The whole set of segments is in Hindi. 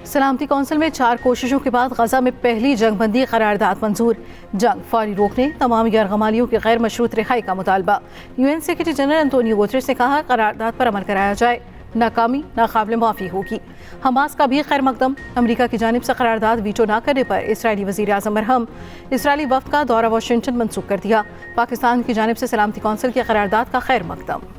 सलामती कौंसिल में 4 कोशिशों के बाद गजा में पहली जंगबंदी करारदाद मंजूर। जंग फौरी रोकने, तमाम यरगमालियों की गैर मशरूत रिहाई का मुतालबा। UN secretary general Antonio Guterres ने कहा, करारदाद पर अमल कराया जाए, नाकामी नाकाबिल माफ़ी होगी। हमास का भी खैर मकदम। अमरीका की जानिब से करारदाद वीटो न करने पर इसराइली वज़ीर आज़म मरहम। इसराइली वफ़द का दौरा वाशिंगटन मनसूख कर दिया। पाकिस्तान की जानिब से सलामती कौंसिल की करारदाद का खैर मकदम।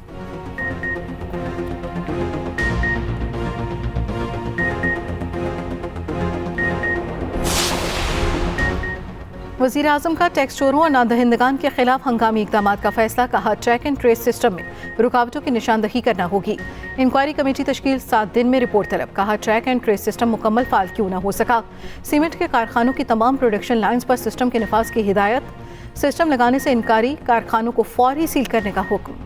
वज़ीर आज़म का टैक्स चोरों और नादहिंदगान के खिलाफ हंगामी इक़दाम का फैसला। कहा, ट्रैक एंड ट्रेस सिस्टम में रुकावटों की निशानदही करना होगी। इंक्वायरी कमेटी तश्कील, 7 दिन में रिपोर्ट तलब। कहा, ट्रैक एंड ट्रेस सिस्टम मुकम्मल फाल क्यों न हो सका। सीमेंट के कारखानों की तमाम प्रोडक्शन लाइन्स पर सिस्टम के निफाज की हिदायत। सिस्टम लगाने से इनकारी कारखानों को फौरी सील करने का हुक्म।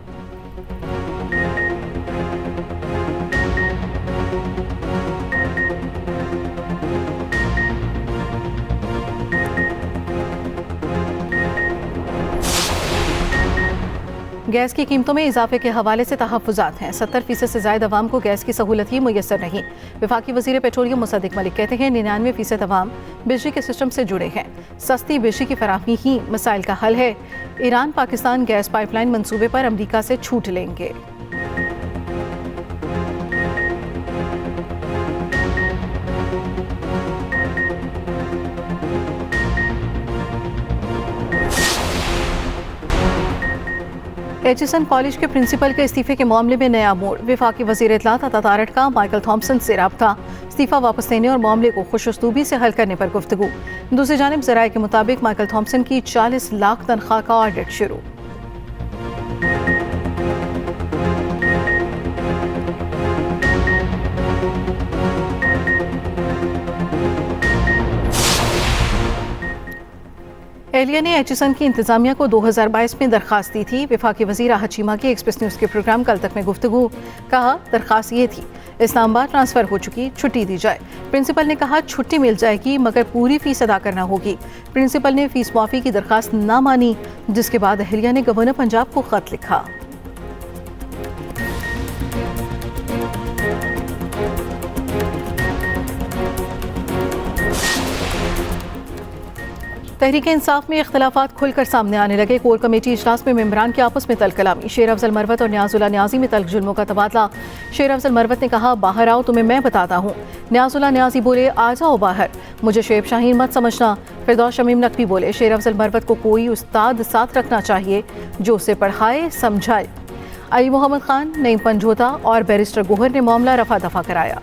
गैस की कीमतों में इजाफे के हवाले से तहफ़्फ़ुज़ात हैं। 70% से ज़ायद अवाम को गैस की सहूलत ही मुयस्सर नहीं। वफाकी वज़ीर पेट्रोलियम मुसद्दिक़ मलिक कहते हैं, 99% अवाम बिजली के सिस्टम से जुड़े हैं। सस्ती बिजली की फराहमी ही मसाइल का हल है। ईरान पाकिस्तान गैस पाइपलाइन मंसूबे पर अमरीका से छूट लेंगे। एचिसन कॉलेज के प्रिंसिपल के इस्तीफे के मामले में नया मोड़। वफाकी वज़ीर इत्तलात अता तारड़ का माइकल थॉम्पसन से राब्ता। इस्तीफा वापस लेने और मामले को खुशउस्लूबी से हल करने पर गुफ्तगू। दूसरी जानिब ज़राए के मुताबिक माइकल थॉम्पसन की 40 लाख तनख्वाह का ऑडिट शुरू। एहलिया ने एचिसन की इंतजामिया को 2022 में दरख्वास्त दी थी। वफाकी वज़ीर आहत चीमा की एक्सप्रेस न्यूज़ के प्रोग्राम कल तक में गुफ्तगू। कहा, दरख्वास्त ये थी, इस्लामाबाद ट्रांसफ़र हो चुकी, छुट्टी दी जाए। प्रिंसिपल ने कहा, छुट्टी मिल जाएगी मगर पूरी फ़ीस अदा करना होगी। प्रिंसिपल ने फ़ीस माफ़ी की दरख्वास्त ना मानी, जिसके बाद एहलिया ने गवर्नर पंजाब को ख़त लिखा। तहरीक इंसाफ में इख्तलाफात खुलकर सामने आने लगे। कोर कमेटी इजलास में मेंबरान के आपस में तल्ख कलामी। शेर अफजल मरवत और न्याजुल्लाह न्याजी में तल्ख जुल्मों का तबादला। शेर अफजल मरवत ने कहा, बाहर आओ, तुम्हें मैं बताता हूँ। न्याजुल्लाह न्याजी बोले, आ जाओ बाहर, मुझे शेब शाहीन मत समझना। फिरदौस शमीम नकवी बोले, शेर अफजल मरवत को कोई उस्ताद साथ रखना चाहिए जो उसे पढ़ाए समझाए। अली मोहम्मद खान, नईम पंजोता और बैरिस्टर गोहर ने मामला रफा दफा कराया।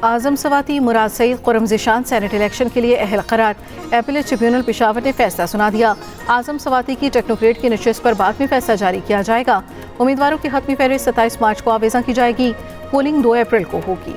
आजम सवाती, मुराद सईद, खुर्रम ज़िशान सेनेट इलेक्शन के लिए अहल करार। एपीलेट ट्रिब्यूनल पेशावर ने फैसला सुना दिया। आजम सवाती की टेक्नोक्रेट की नशिस्त पर बाद में फैसला जारी किया जाएगा। उम्मीदवारों की हतमी फहरिस्त 27 मार्च को आवेज़ा की जाएगी। पोलिंग 2 अप्रैल को होगी।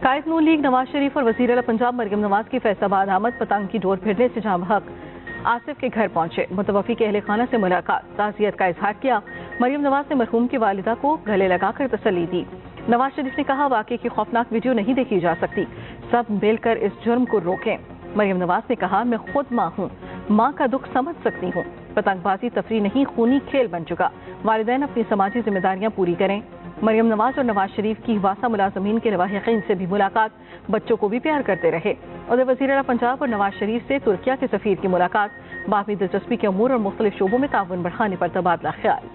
कायद नून लीग नवाज शरीफ और वज़ीर आला पंजाब मरियम नवाज की फैसलाबाद आमद। पतंग की डोर भिड़ने से जाम हक आसिफ के घर पहुंचे। मुतवफ़ी के अहले खाना से मुलाकात, ताज़ियत का इजहार किया। मरियम नवाज ने मरहूम की वालिदा को गले लगाकर तसल्ली दी। नवाज शरीफ ने कहा, वाक़े की खौफनाक वीडियो नहीं देखी जा सकती, सब मिलकर इस जुर्म को रोकें। मरियम नवाज ने कहा, मैं खुद माँ हूँ, माँ का दुख समझ सकती हूँ। पतंगबाजी तफरी नहीं, खूनी खेल बन चुका। वालिदैन अपनी समाजी जिम्मेदारियाँ पूरी करें। मरियम नवाज और नवाज शरीफ की वासा मुलाजमीन के लवाहिकीन से भी मुलाकात, बच्चों को भी प्यार करते रहे। उधर वज़ीर आला पंजाब और नवाज शरीफ से तुर्किया के सफ़ीर की मुलाकात, बाहमी दिलचस्पी के अमूर और मुख्तलिफ शोबों में ताउन बढ़ाने पर तबादला ख्याल।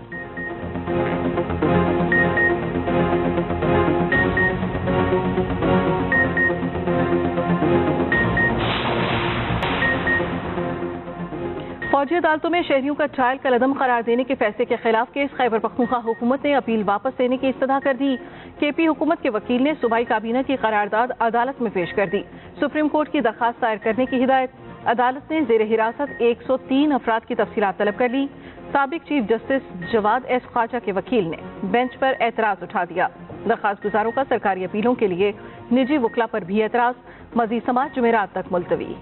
फौजी अदालतों में शहरियों का ट्रायल कलअदम करार देने के फैसले के खिलाफ केस खैबर पख्तूनख्वा हुकूमत ने अपील वापस लेने की इस्तदा कर दी। केपी हुकूमत के वकील ने सूबाई काबीना की करारदाद अदालत में पेश कर दी। सुप्रीम कोर्ट की दरखास्त दायर करने की हिदायत। अदालत ने जेर हिरासत 103 अफराद की तफसीलात तलब कर ली। साबिक chief justice Jawad S Khawaja के वकील ने बेंच पर एतराज उठा दिया। दरखास्त गुजारों का सरकारी अपीलों के लिए निजी वकला पर भी एतराज। मजीद समाअत जुमेरात तक मुलतवी।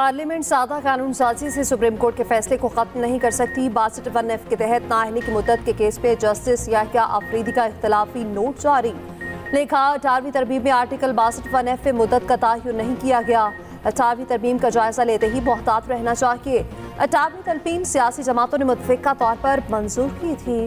पार्लियामेंट सादा कानून साजी से सुप्रीम कोर्ट के फैसले को खत्म नहीं कर सकती। 62(1)(f) के तहत नाअहली की मुद्दत के केस पे जस्टिस याह्या अफरीदी का इख्तलाफी नोट जारी। लिखा 18वीं तरमीम में आर्टिकल 62(1)(f) में मुद्दत का तयन नहीं किया गया। 18वीं तरमीम का जायजा लेते ही मोहतात रहना चाहिए। 18वीं तरमीम सियासी जमातों ने मुतफिका तौर पर मंजूर की थी।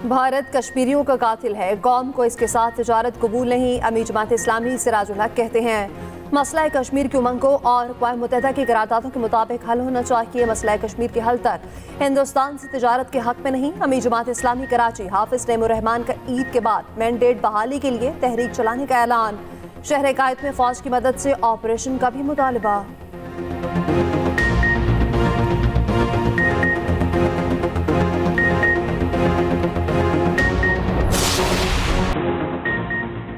भारत कश्मीरियों का कातिल है, कौम को इसके साथ तिजारत कबूल नहीं। अमीर जमात इस्लामी सिराजुल हक कहते हैं मसला कश्मीर की उमंगों और अक़वाम मुत्तहिदा की करारदादों के मुताबिक हल होना चाहिए। मसला कश्मीर के हल तक हिंदुस्तान से तिजारत के हक में नहीं। अमीर जमात इस्लामी कराची हाफिज नईमुर्रहमान का ईद के बाद मैंडेट बहाली के लिए तहरीक चलाने का ऐलान। शहर कायद में फौज की मदद से ऑपरेशन का भी मुतालबा।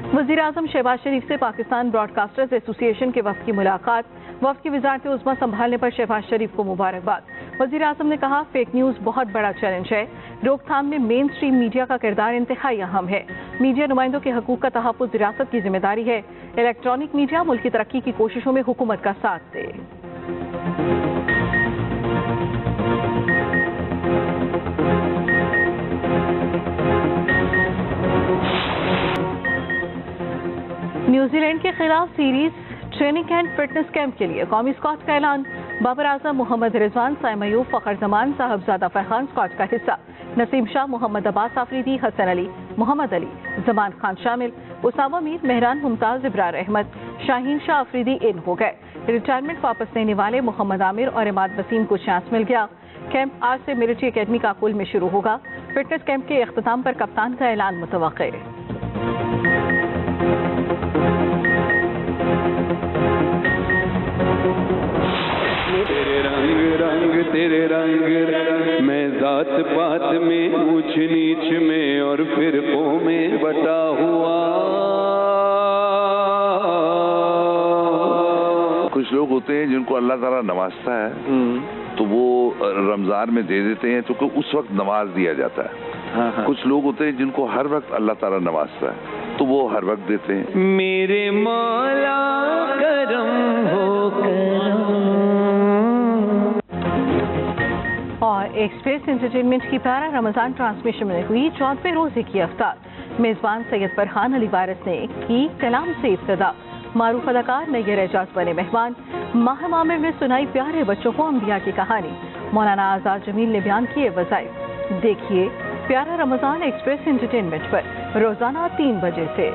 वज़ीर आज़म शहबाज शरीफ से पाकिस्तान ब्रॉडकास्टर्स एसोसिएशन के वफ़द की मुलाकात। वफ़द की वज़ारत उज़्मा संभालने पर शहबाज शरीफ को मुबारकबाद। वज़ीर आज़म ने कहा फेक न्यूज़ बहुत बड़ा चैलेंज है, रोकथाम में मेन स्ट्रीम मीडिया का किरदार इंतहाई अहम है। मीडिया नुमाइंदों के हकूक़ का तहफ़्फ़ुज़ रियासत की जिम्मेदारी है। इलेक्ट्रॉनिक मीडिया मुल्क की तरक्की की कोशिशों में हुकूमत का साथ दे। न्यूजीलैंड के खिलाफ series training and fitness camp के लिए कौमी स्क्वाड का ऐलान। बाबर आजम, मोहम्मद रिजवान, साइम अयूब, फखर जमान, साहबजादा फरहान स्क्वाड का हिस्सा। नसीम शाह, मोहम्मद अब्बास आफरीदी, हसन अली, मोहम्मद अली, जमान खान शामिल। उसामा मीर, मेहरान मुमताज, इब्रार अहमद, शाहीन शाह आफरीदी इन हो गए। रिटायरमेंट वापस लेने वाले मोहम्मद आमिर और इमाद वसीम को चांस मिल गया। कैंप आज से मिलिट्री अकेडमी काकुल में शुरू होगा। फिटनेस कैंप के अख्ताम पर कप्तान का ऐलान मुतवक्के। तेरे रंग मैं जात पात में ऊंच नीच में और फिरकों में बटा हुआ। कुछ लोग होते हैं जिनको अल्लाह ताला नवाजता है तो वो रमजान में दे देते हैं तो उस वक्त नवाज दिया जाता है। कुछ लोग होते हैं जिनको हर वक्त अल्लाह ताला नवाजता है तो वो हर वक्त देते हैं। मेरे मौला करम हो और एक्सप्रेस एंटरटेनमेंट की प्यारा रमजान ट्रांसमिशन में हुई 14वें रोजे की अफ्तार। मेजबान सैयद फरहान अली वारिस ने की कलाम से इब्तिदा। मारूफ अदाकार नैयर एजाज बने मेहमान। माह मामिर में सुनाई प्यारे बच्चों को अंबिया की कहानी। मौलाना आजाद जमील ने बयान किए वज़ाइफ। देखिए प्यारा रमजान एक्सप्रेस एंटरटेनमेंट पर रोजाना 3 बजे से।